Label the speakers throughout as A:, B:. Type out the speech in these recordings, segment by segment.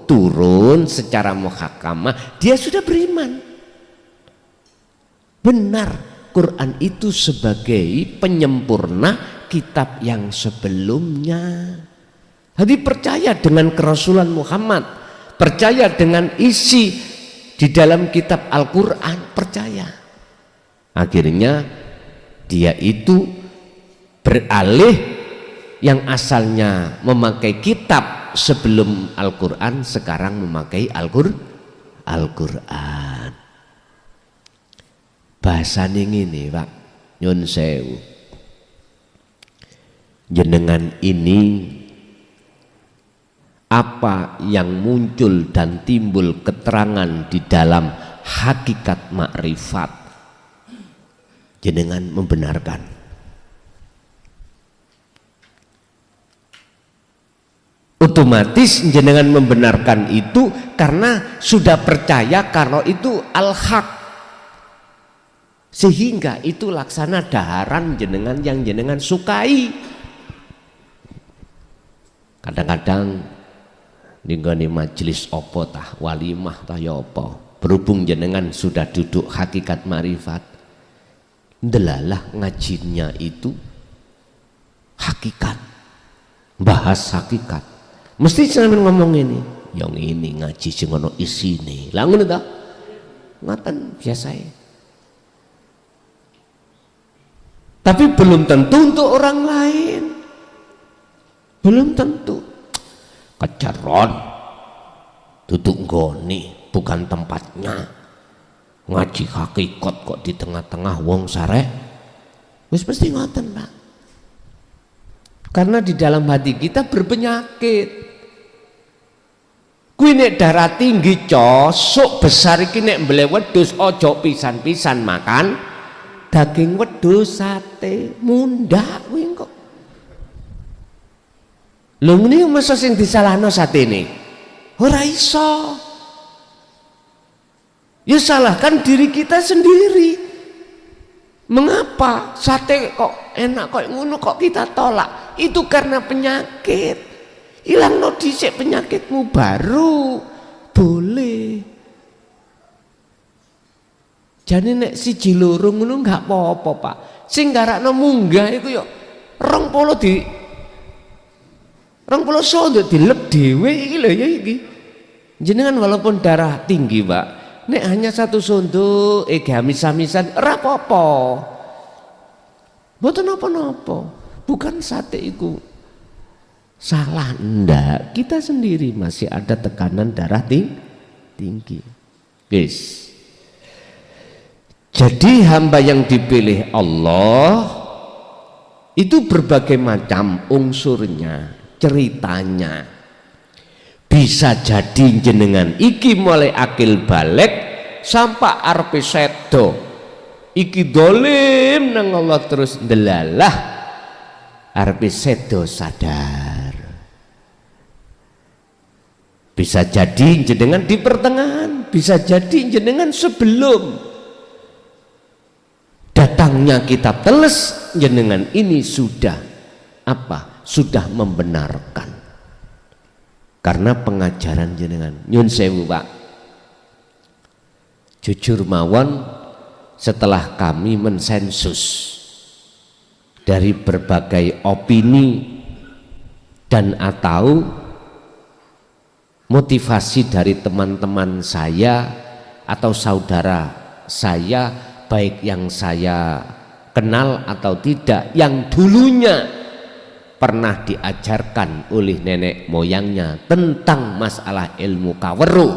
A: turun secara muhakamah, dia sudah beriman. Benar, Quran itu sebagai penyempurna kitab yang sebelumnya. Jadi percaya dengan kerasulan Muhammad, percaya dengan isi di dalam kitab Al-Quran, percaya. Akhirnya dia itu beralih, yang asalnya memakai kitab sebelum Al-Quran sekarang memakai Al-Quran. Bahasane ngene, Pak, nyun sewu, jenengan ini apa yang muncul dan timbul keterangan di dalam hakikat makrifat, jenengan membenarkan. Otomatis jenengan membenarkan itu karena sudah percaya kalau itu al-haq, sehingga itu laksana daharan jenengan yang jenengan sukai. Kadang-kadang ninggone majelis opo tah, walimah tah ya opo, berhubung jenengan sudah duduk hakikat marifat, ndelalah ngajinya itu hakikat, bahas hakikat. Mesti sampeyan ngomong ini, yang ini ngaji sing ono isine. Lah ngono ta? Ngoten biasae. Tapi belum tentu untuk orang lain. Belum tentu. Kejaron duduk nggone bukan tempatnya. Ngaji hakikat kok di tengah-tengah wong sareh. Wis mesti ngoten, Pak. Karena di dalam hati kita berpenyakit. Kuwi nek darah tinggi cosok besar iki nek mbele wedhus ojo pisan-pisan makan daging wedhus, sate, mundak kuwi kok. Lho ngene masa sing disalahno satene? Ora iso. Ya salahkan diri kita sendiri. Mengapa sate kok enak kok ngono kok kita tolak? Itu karena penyakit. Hilang no dhisik penyakitmu baru boleh. Jadi nek siji loro ngono enggak apa-apa, Pak. Sing garakno munggah iku yo 20 di 20 sondo dilep dhewe iki lho ya iki. Jenengan walaupun darah tinggi, Pak, nek hanya satu sondo gamis-gamisan ora apa-apa. Mboten napa-napa. Bukan sate iku salah, ndak, kita sendiri masih ada tekanan darah tinggi. Yes. Jadi hamba yang dipilih Allah itu berbagai macam unsurnya, ceritanya. Bisa jadi jenengan iki mulai akil balik sampai arepe sedo iki dolim nang Allah terus ndelalah arepe sedo sadar. Bisa jadi jenengan di pertengahan, bisa jadi jenengan sebelum datangnya kitab teles, jenengan ini sudah apa? Sudah membenarkan. Karena pengajaran jenengan. Nyun sewu, Pak. Jujur mawon, setelah kami mensensus dari berbagai opini dan atau motivasi dari teman-teman saya atau saudara saya, baik yang saya kenal atau tidak, yang dulunya pernah diajarkan oleh nenek moyangnya tentang masalah ilmu kaweruh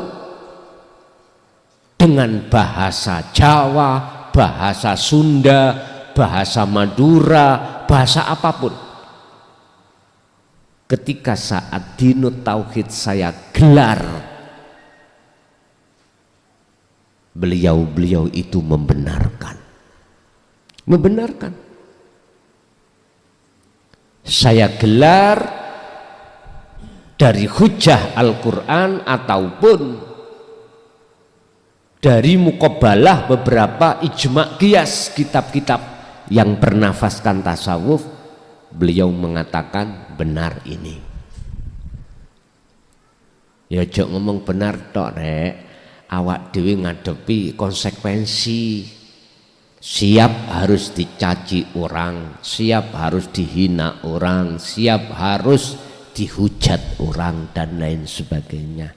A: dengan bahasa Jawa, bahasa Sunda, bahasa Madura, bahasa apapun. Ketika saat Dino Tauhid saya gelar, beliau-beliau itu membenarkan. Saya gelar dari hujah Al-Quran ataupun dari muqabbalah beberapa ijma' qiyas kitab-kitab yang bernafaskan tasawuf, beliau mengatakan benar ini. Ya aja ngomong benar tok rek, awak dhewe ngadepi konsekuensi. Siap harus dicaci orang, siap harus dihina orang, siap harus dihujat orang dan lain sebagainya.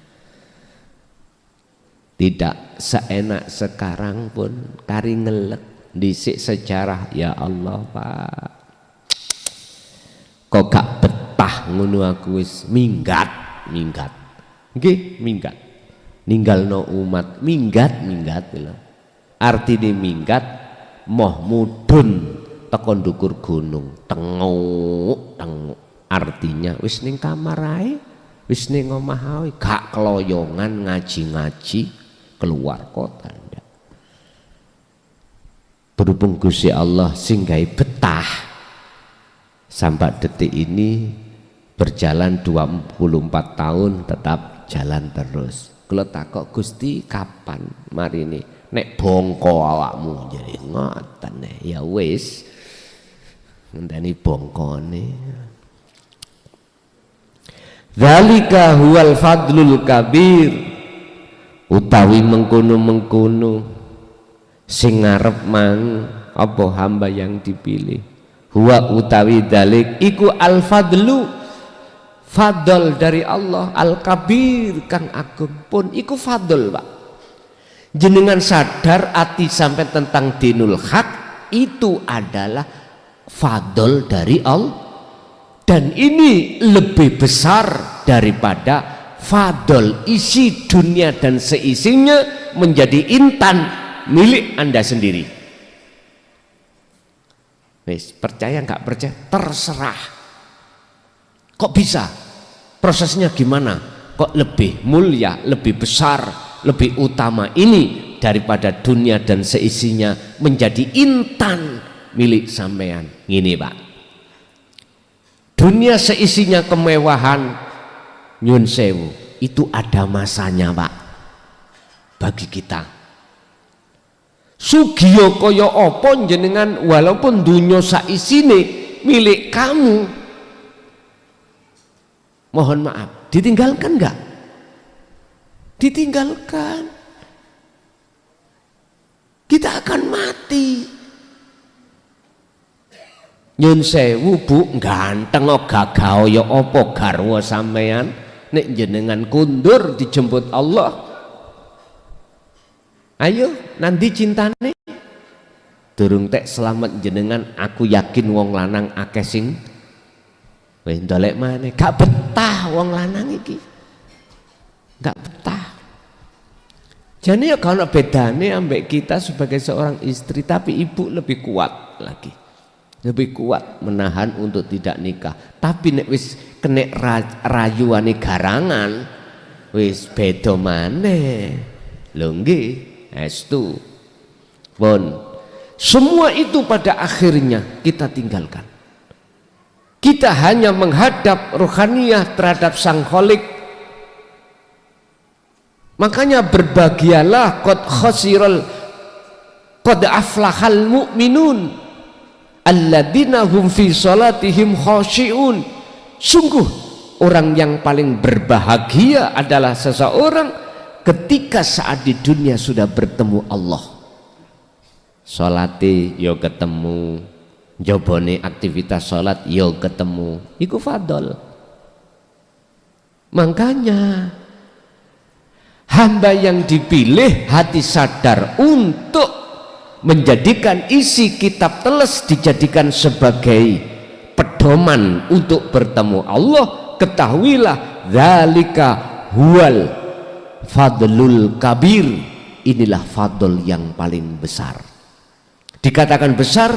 A: Tidak seenak sekarang pun kari ngelek dhisik sejarah, ya Allah Pak. Kok gak betah ngono aku wis minggat. Nggih, minggat. Ninggalno umat, minggat lho. Artine minggat moh mudhun teko ndukur gunung, tenguk. Artinya wis ning kamar ae, wis ning omah ae, gak keloyongan ngaji-ngaji keluar kota. Berhubung Gusti Allah singgahi betah sampai detik ini berjalan 24 tahun tetap jalan terus. Kalau takok Gusti kapan mari ini nek bongko awakmu jadi ngoten ya wis ngenteni bongkone. Dzalika huwal fadlul kabir, utawi mengkono sing ngarep mang apa hamba yang dipilih. Huwa utawi dalik iku al fadlu, fadl dari Allah, al kabir kang agung pun iku fadl Pak. Jenengan sadar ati sampai tentang dinul haq itu adalah fadl dari Allah, dan ini lebih besar daripada fadl isi dunia dan seisinya menjadi intan milik Anda sendiri. Wis, percaya nggak percaya terserah. Kok bisa? Prosesnya gimana? Kok lebih mulia, lebih besar, lebih utama ini daripada dunia dan seisinya menjadi intan milik sampean? Gini Pak, dunia seisinya kemewahan nyun sewu itu ada masanya Pak. Bagi kita sugiyo kaya apa jenengan, walaupun dunia saisine milik kamu, mohon maaf ditinggalkan enggak? Ditinggalkan. Kita akan mati. Nyun sewu Bu, ganteng gagah ya apa garwa sampean nek jenengan kundur dijemput Allah. Ayo nanti cintane durung tek selamat jenengan, aku yakin wong lanang akeh sing wis ndolek maneh, gak betah wong lanang iki. Gak betah. Jadi ya kalau bedane ambek kita sebagai seorang istri, tapi ibu lebih kuat lagi, lebih kuat menahan untuk tidak nikah. Tapi nek wis kena rayuane garangan, wis beda maneh. Lho nggih, estu. Pun semua itu pada akhirnya kita tinggalkan. Kita hanya menghadap rohaniyah terhadap Sang Khalik. Makanya berbahagialah qad aflahal mu'minun alladzina hum fi salatihim khashi'un. Sungguh orang yang paling berbahagia adalah seseorang ketika saat di dunia sudah bertemu Allah. Salate yo ketemu, jobone aktivitas salat yo ketemu, iku fadol. Makanya hamba yang dipilih hati sadar untuk menjadikan isi kitab teles dijadikan sebagai pedoman untuk bertemu Allah. Ketahuilah dzalika huwal fadlul kabir, inilah fadl yang paling besar. Dikatakan besar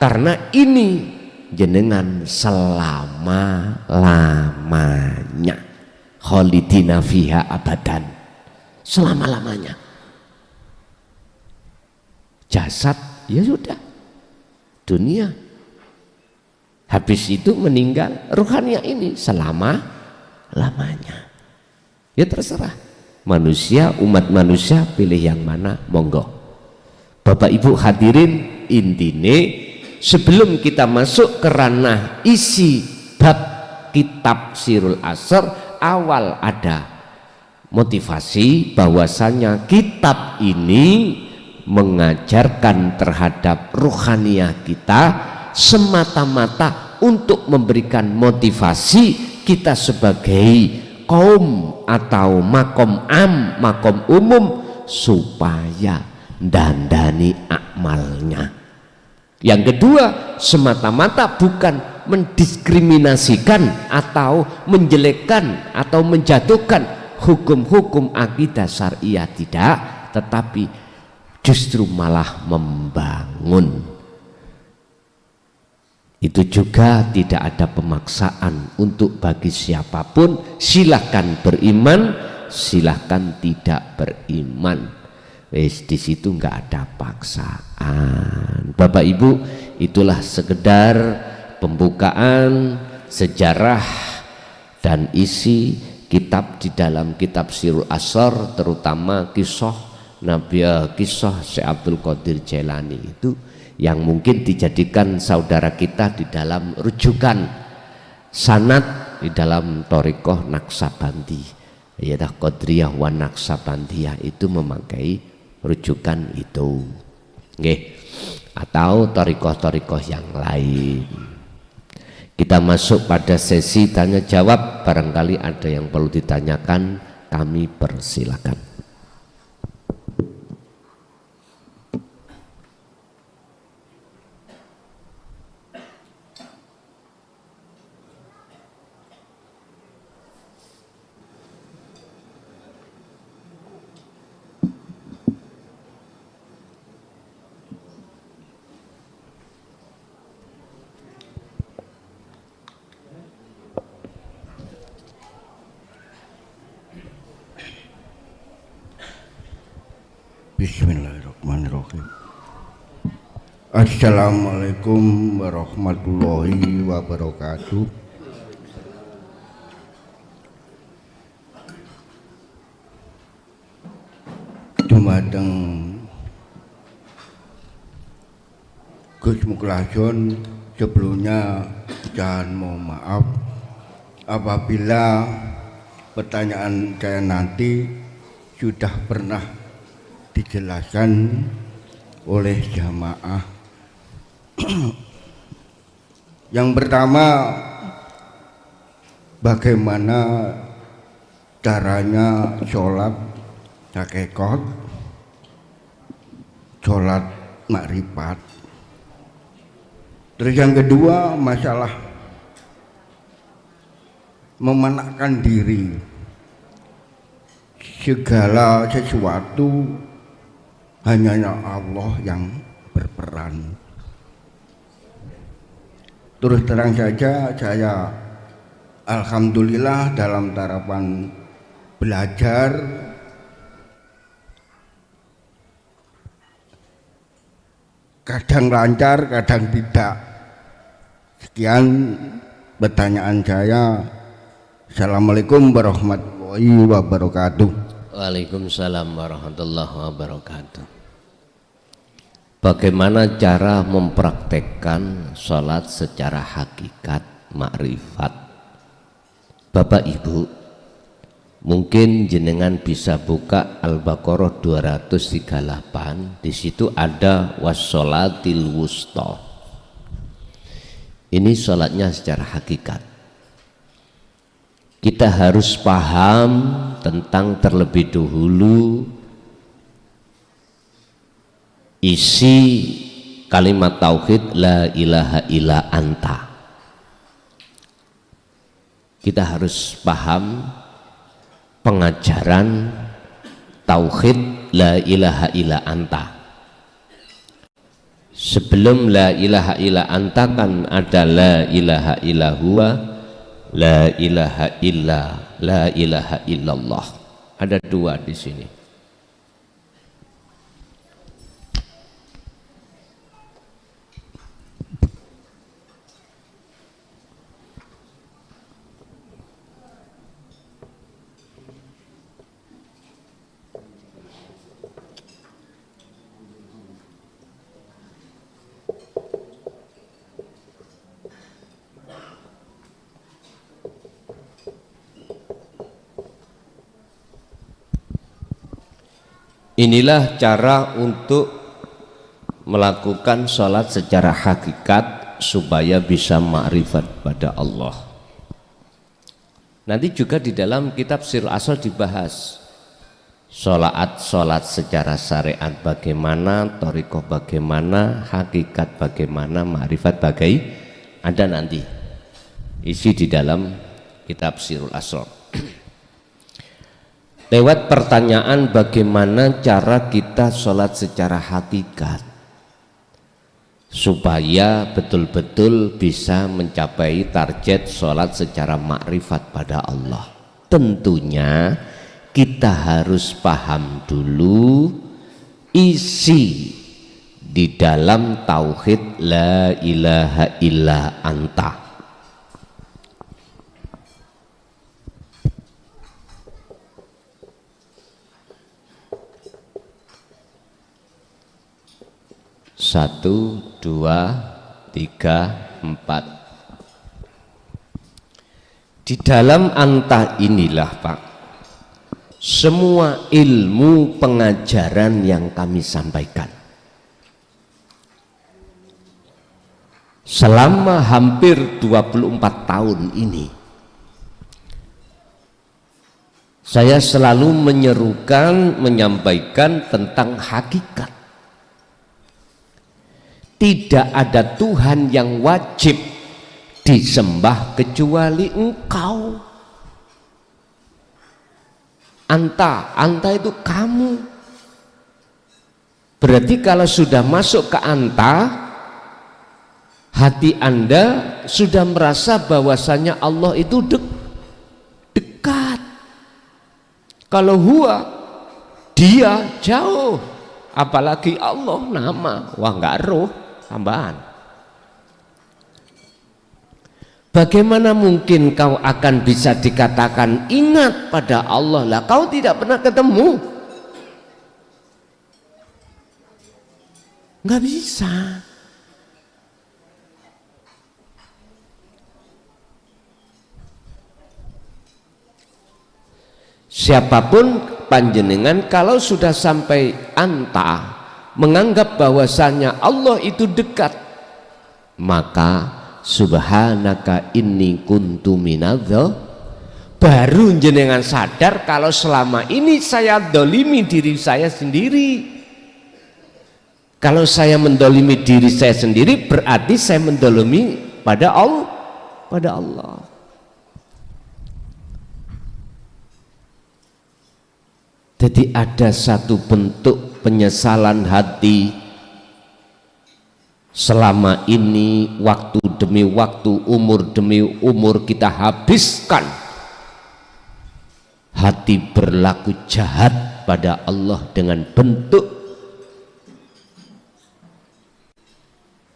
A: karena ini jenengan selama-lamanya, khalidina fiha abadan, selama-lamanya. Jasad ya sudah dunia, habis itu meninggal, ruhania ini selama-lamanya. Ya terserah manusia, umat manusia pilih yang mana, monggo. Bapak Ibu hadirin, intine sebelum kita masuk ke ranah isi bab kitab Sirul Asr, awal ada motivasi bahwasanya kitab ini mengajarkan terhadap rohaniah kita semata-mata untuk memberikan motivasi kita sebagai kaum atau makom am, makom umum supaya dandani amalnya. Yang kedua, semata-mata bukan mendiskriminasikan atau menjelekkan atau menjatuhkan hukum-hukum akidah syariah, tidak, tetapi justru malah membangun. Itu juga tidak ada pemaksaan untuk bagi siapapun, silahkan beriman, silahkan tidak beriman. Di situ nggak ada paksaan. Bapak Ibu, itulah sekedar pembukaan sejarah dan isi kitab di dalam kitab Sirul Asrar, terutama kisah kisah Syekh Abdul Qadir Jailani itu yang mungkin dijadikan saudara kita di dalam rujukan sanad di dalam Thariqah Naqsabandi, yaitu Qadriyah wa Naqsabandiyah, itu memakai rujukan itu, atau thariqah-thariqah yang lain. Kita masuk pada sesi tanya jawab. Barangkali ada yang perlu ditanyakan, kami persilakan.
B: Bismillahirrahmanirrahim. Assalamualaikum warahmatullahi wabarakatuh. Dumateng Gus Muklajon, sebelumnya jangan mohon maaf apabila pertanyaan saya nanti sudah pernah dijelaskan oleh jamaah. Yang pertama, bagaimana caranya sholat hakikat, sholat makrifat. Terus yang kedua, masalah memenakkan diri, segala sesuatu hanya Allah yang berperan. Terus terang saja, saya alhamdulillah dalam tahapan belajar kadang lancar, kadang tidak. Sekian pertanyaan saya. Assalamualaikum warahmatullahi wabarakatuh.
A: Waalaikumsalam warahmatullahi wabarakatuh. Bagaimana cara mempraktekkan sholat secara hakikat makrifat? Bapak Ibu, mungkin jenengan bisa buka Al-Baqarah 238. Di situ ada wassolatil wusta. Ini sholatnya secara hakikat. Kita harus paham tentang terlebih dahulu isi kalimat tauhid la ilaha illa anta. Kita harus paham pengajaran tauhid la ilaha illa anta. Sebelum la ilaha illa anta kan ada la ilaha illa huwa, la ilaha illa, la ilaha illallah. Ada dua di sini. Inilah cara untuk melakukan sholat secara hakikat supaya bisa ma'rifat pada Allah. Nanti juga di dalam kitab Sirul Asrar dibahas sholat secara syariat bagaimana, thariqah bagaimana, hakikat bagaimana, ma'rifat ada nanti isi di dalam kitab Sirul Asrar. Lewat pertanyaan bagaimana cara kita sholat secara hakikat supaya betul-betul bisa mencapai target sholat secara makrifat pada Allah. Tentunya kita harus paham dulu isi di dalam tauhid la ilaha illa anta. Satu, dua, tiga, empat. Di dalam anta inilah Pak, semua ilmu pengajaran yang kami sampaikan selama hampir 24 tahun ini. Saya selalu menyampaikan tentang hakikat. Tidak ada Tuhan yang wajib disembah kecuali Engkau. Anta itu kamu. Berarti kalau sudah masuk ke anta, hati Anda sudah merasa bahwasanya Allah itu dekat. Kalau huwa, dia jauh. Apalagi Allah nama, wah nggak roh. Tambahan. Bagaimana mungkin kau akan bisa dikatakan ingat pada Allah lah kau tidak pernah ketemu? Nggak bisa. Siapapun panjenengan kalau sudah sampai anta menganggap bahwasanya Allah itu dekat, maka subhanaka inni kuntu minadz, baru jenengan sadar kalau selama ini saya dolimi diri saya sendiri. Kalau saya mendolimi diri saya sendiri berarti saya mendolimi pada Allah. Jadi ada satu bentuk penyesalan hati selama ini, waktu demi waktu, umur demi umur kita habiskan hati berlaku jahat pada Allah dengan bentuk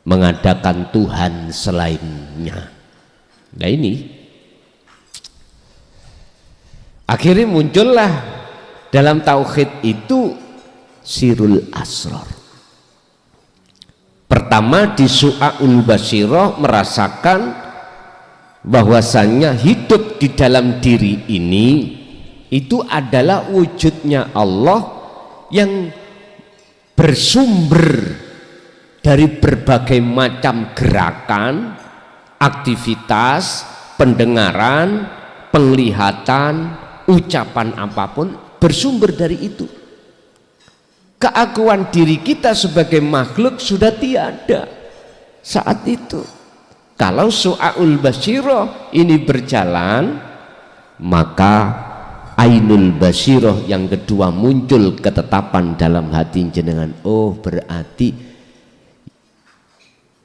A: mengadakan Tuhan selainnya. Nah ini akhirnya muncullah dalam tauhid itu Sirul Asrar. Pertama di Su'aul Basyirah merasakan bahwasannya hidup di dalam diri ini itu adalah wujudnya Allah yang bersumber dari berbagai macam gerakan, aktivitas, pendengaran, penglihatan, ucapan apapun bersumber dari itu. Keakuan diri kita sebagai makhluk sudah tiada saat itu. Kalau Su'aul Basyirah ini berjalan, maka Ainul Basyirah yang kedua muncul ketetapan dalam hati jenengan. Oh berarti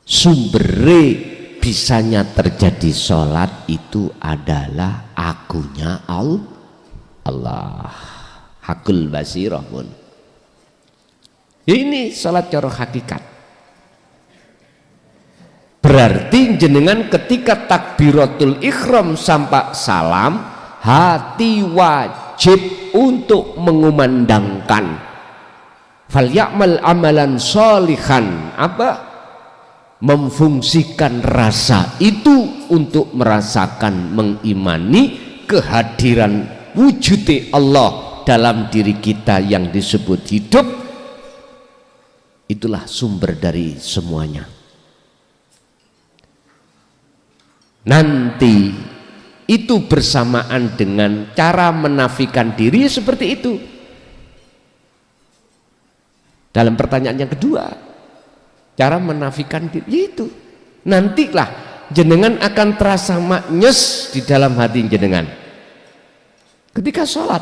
A: sumbernya bisanya terjadi sholat itu adalah akunya Allah. Hakul Basyirah pun. Ini sholat cara hakikat. Berarti jenengan ketika takbiratul ihram sampai salam, hati wajib untuk mengumandangkan falyamal amalan sholihan, apa? Memfungsikan rasa itu untuk merasakan, mengimani kehadiran wujud Allah dalam diri kita yang disebut hidup, itulah sumber dari semuanya. Nanti itu bersamaan dengan cara menafikan diri seperti itu. Dalam pertanyaan yang kedua, cara menafikan diri itu nantilah jenengan akan terasa maknyes di dalam hati jenengan. Ketika sholat,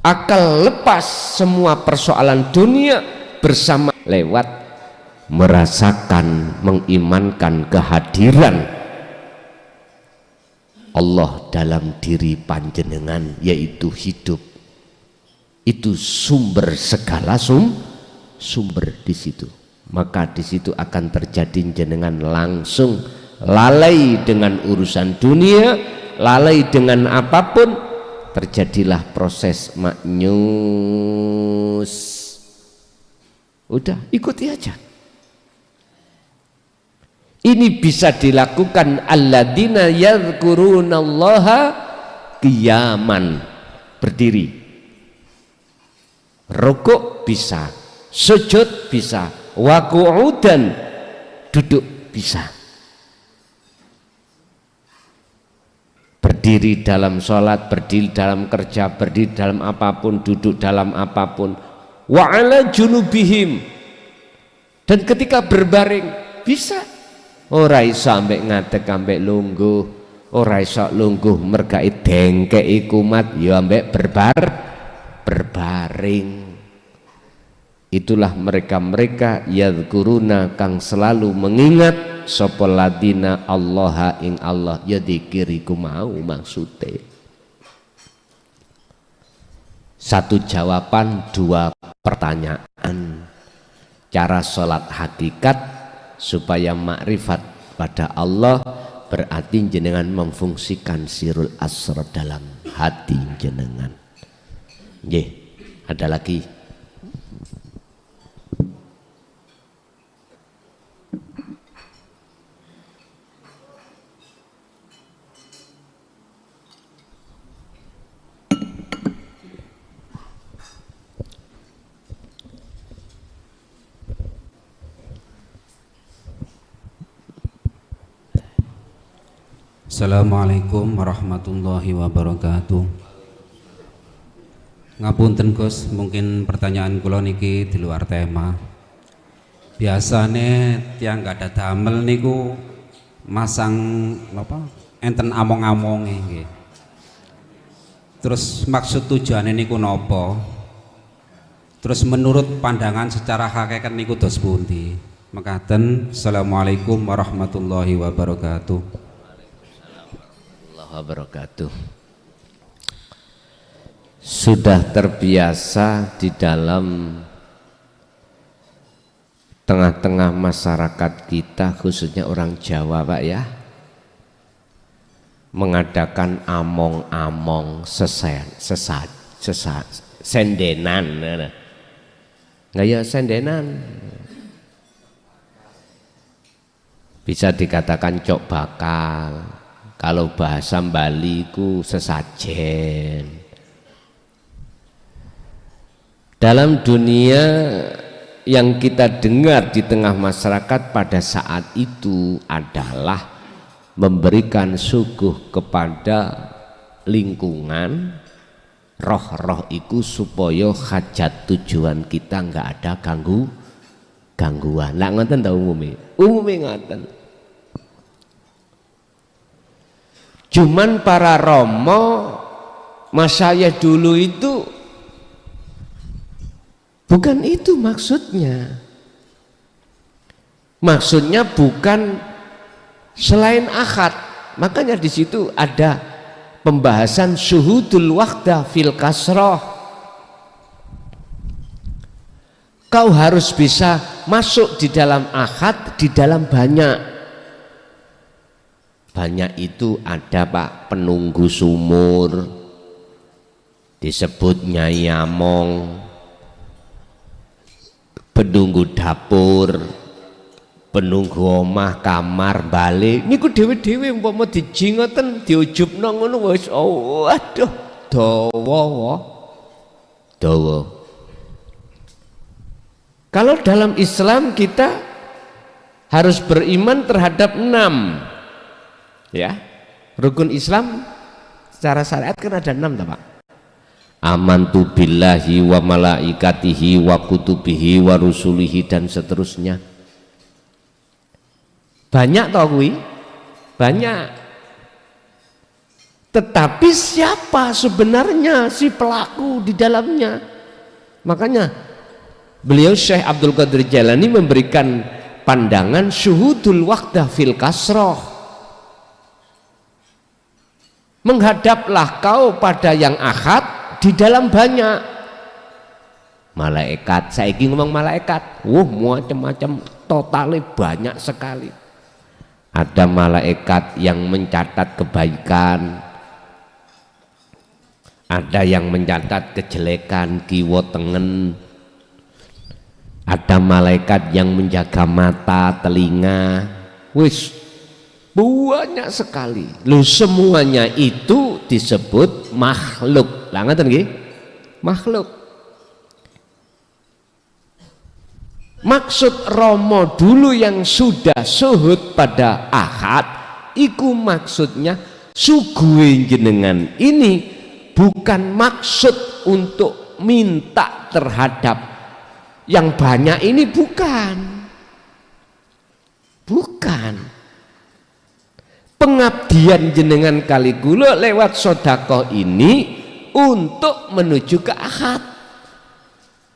A: akal lepas semua persoalan dunia bersama lewat merasakan, mengimankan kehadiran Allah dalam diri panjenengan, yaitu hidup. Itu sumber segala sumber di situ. Maka di situ akan terjadi jenengan langsung lalai dengan urusan dunia, lalai dengan apapun, terjadilah proses maknyus. Udah, ikuti aja. Ini bisa dilakukan alladzina yadhkurunallaha qiyaman, berdiri, rukuk bisa, sujud bisa, wa qu'udan, duduk bisa. Berdiri dalam sholat, berdiri dalam kerja, berdiri dalam apapun, duduk dalam apapun. Wa ala junubihim, dan ketika berbaring bisa. Ora iso ambek ngadeg ambek lungguh, ora iso lungguh mergai dengkeki kumat ya ambek berbaring. Itulah mereka-mereka yadhkuruna kang selalu mengingat sapa ladina Allah ing Allah, ya dzikir iku mau maksude. Satu jawaban, dua pertanyaan. Cara sholat hakikat supaya makrifat pada Allah, berarti jenengan memfungsikan sirul asrar dalam hati jenengan. Nggih, ada lagi.
C: Assalamualaikum warahmatullahi wabarakatuh. Ngapunten Gus, mungkin pertanyaan kula niki di luar tema. Biasane tiang gak ada damel niku masang apa? Enten among-amonge nggih. Terus maksud tujuannya niku napa? Terus menurut pandangan secara hakikat niku dos pundi? Mekaten. Assalamualaikum warahmatullahi wabarakatuh.
A: Wabarakatuh. Sudah terbiasa di dalam tengah-tengah masyarakat kita, khususnya orang Jawa Pak ya, mengadakan among-among sendenan. Nggak ya, sendenan bisa dikatakan cok bakal. Kalau bahasa Bali ku sesajen. Dalam dunia yang kita dengar di tengah masyarakat pada saat itu adalah memberikan suguh kepada lingkungan, roh-roh itu supaya hajat tujuan kita nggak ada gangguan. Lah ngoten ta umume ngoten. Cuman para romo masaya dulu itu bukan itu maksudnya. Maksudnya bukan selain akad. Makanya di situ ada pembahasan syuhudul wahda fil kasroh. Kau harus bisa masuk di dalam akad, di dalam banyak. Banyak itu ada Pak penunggu sumur, disebut Nyai Among, penunggu dapur, penunggu omah, kamar, balik. Niku dhewe-dhewe umpama dijingoten diujubno ngono wis aduh dawa. dawa. Kalau dalam Islam kita harus beriman terhadap 6 ya, rukun Islam secara syariat kan ada 6 tak Pak? Amantu billahi wa malaikatihi wa kutubihi wa rusulihi dan seterusnya. Banyak toh kuwi? Banyak. Tetapi siapa sebenarnya si pelaku di dalamnya? Makanya beliau Syekh Abdul Qadir Jailani memberikan pandangan syuhudul wahdah fil kasroh. Menghadaplah kau pada yang ahad di dalam banyak. Malaikat, saiki ngomong malaikat, macam-macam, totalnya banyak sekali. Ada malaikat yang mencatat kebaikan, ada yang mencatat kejelekan, kiwa tengen, ada malaikat yang menjaga mata, telinga, wis banyak sekali. Lu semuanya itu disebut makhluk. Lah ngoten nggih? Makhluk. Maksud Romo dulu yang sudah suhud pada ahad, iku maksudnya suguhe jenengan ini bukan maksud untuk minta terhadap yang banyak ini, bukan. Pengabdian jenengan kali kula lewat sedekah ini untuk menuju ke ahad.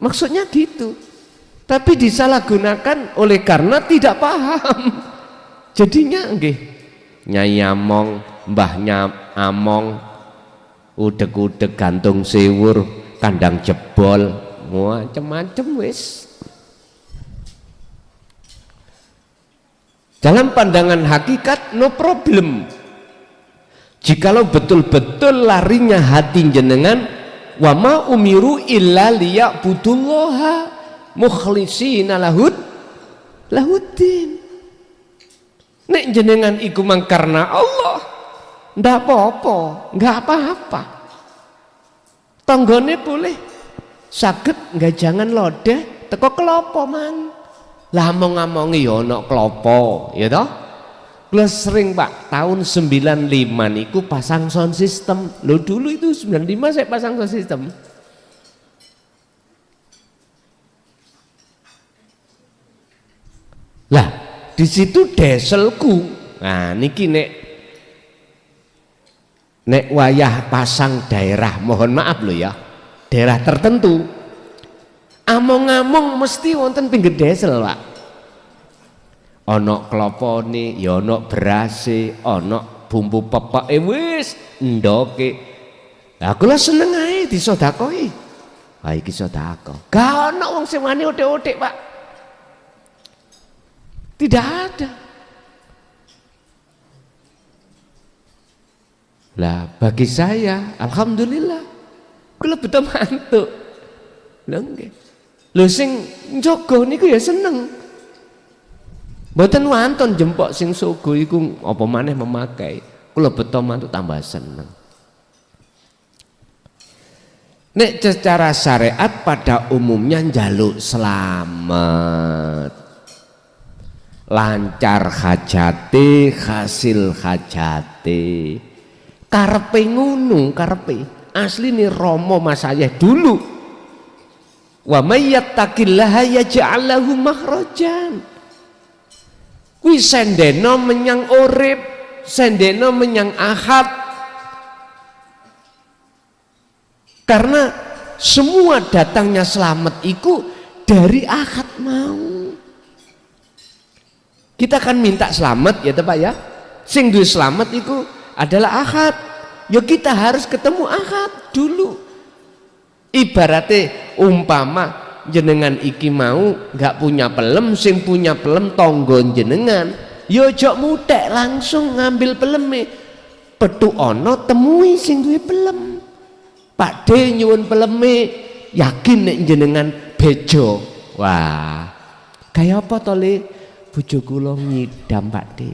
A: Maksudnya gitu. Tapi disalahgunakan oleh karena tidak paham. Jadinya nggih Nyai Among, Mbahnya Among, udeg-udeg gantung sewur, kandang jebol, macam-macam wis. Dalam pandangan hakikat no problem. Jikalau betul-betul larinya hati jenengan, wa ma umiru illa liya'budullaha mukhlishina lahuddin. Nek jenengan iku mang karena Allah, ndak apa-apa, nggak apa-apa. Tanggane boleh saged nggak jangan lodeh teko klopo mang. Lah ngomong-ngomongi ya ana klopo, ya toh? Kula sering Pak, tahun 95 niku pasang sound system. Loh dulu itu 95 saya pasang sound system. Lah di situ deselku. Nah niki nek wayah pasang daerah, mohon maaf loh ya, daerah tertentu. Among-among mesti wonten pinggir desel Pak. Ana klopone, ya ana berase, ana bumbu pepeke wis ndoke. Lah kula seneng ae disedekahi. Ha iki sedekah. Gak ana wong sing wani othek-othek Pak. Tidak ada. Lah bagi saya alhamdulillah kula betul mantuk. Lha nggih. Lho sing njogo niku ya seneng. Mboten wonten jempok sing sogo iku apa maneh memakai. Kula beto mantuk tambah seneng. Nek secara syariat pada umumnya njaluk selamat, lancar hajate, hasil hajate. Karepe ngono, karepe. Asline Romo Mas Ayah dulu. Wa may yattaqillaha yaj'al lahu makhrajan. Kuwi sendeno menyang urip, sendeno menyang ahad. Karena semua datangnya selamat itu dari ahad mau. Kita kan minta selamat ya Pak ya. Sing duwe selamat itu adalah ahad. Ya kita harus ketemu ahad dulu. Ibaratnya umpama jenengan iki mau nggak punya pelem, sing punya pelem tonggo jenengan, yo jok mutek langsung ngambil peleme. Petu ono temui sing duwe pelem. Pak D nyuwun peleme, yakin nek jenengan bejo. Wah, kayak apa to Le? Bojo kula ngidam Pak D.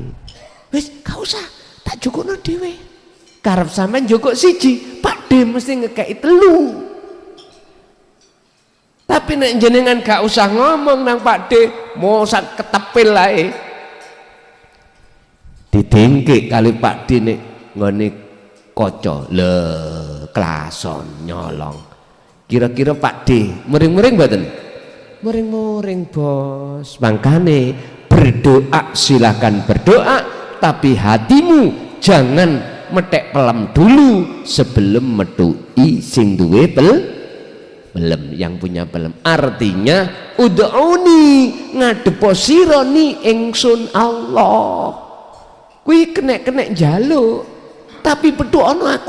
A: Wis gak usah, tak jukukno dhewe. Karep sampean jukuk siji, Pak D mesti ngekeki 3. Tapi nek jenengan gak usah ngomong nang Pak D, mau sak ketepil ae. Didengkek kali Pak D nek ngene kaca. Le klason nyolong. Kira-kira Pak D muring-muring mboten? Muring-muring bos. Makane berdoa silakan berdoa, tapi hatimu jangan metek pelem dulu sebelum metui sing duwe belum, yang punya belum. Artinya ud'uni ngadepo sira ni ingsun Allah kuwi kenek-kenek njaluk tapi petuk ana aku